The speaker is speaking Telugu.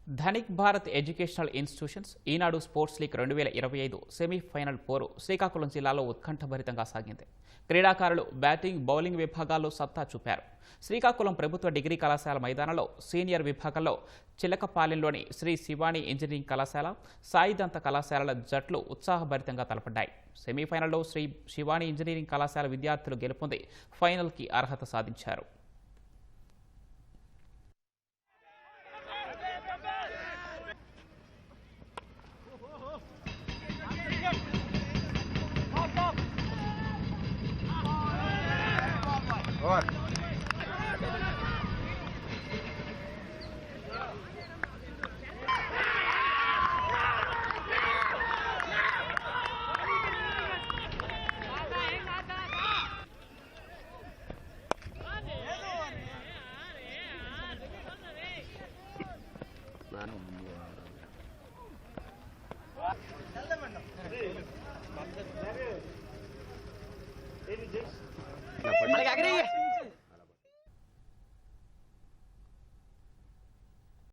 ధనిక్ భారత్ ఎడ్యుకేషనల్ ఇన్స్టిట్యూషన్స్ ఈనాడు స్పోర్ట్స్ లీగ్ 2025 సెమీఫైనల్ పోరు శ్రీకాకుళం జిల్లాలో ఉత్కంఠభరితంగా సాగింది. క్రీడాకారులు బ్యాటింగ్, బౌలింగ్ విభాగాల్లో సత్తా చూపారు. శ్రీకాకుళం ప్రభుత్వ డిగ్రీ కళాశాల మైదానంలో సీనియర్ విభాగంలో చిలకపాలెంలోని శ్రీ శివాని ఇంజనీరింగ్ కళాశాల, సాయిదంత కళాశాలల జట్లు ఉత్సాహభరితంగా తలపడ్డాయి. సెమీఫైనల్లో శ్రీ శివాని ఇంజనీరింగ్ కళాశాల విద్యార్థులు గెలుపొంది ఫైనల్కి అర్హత సాధించారు. What?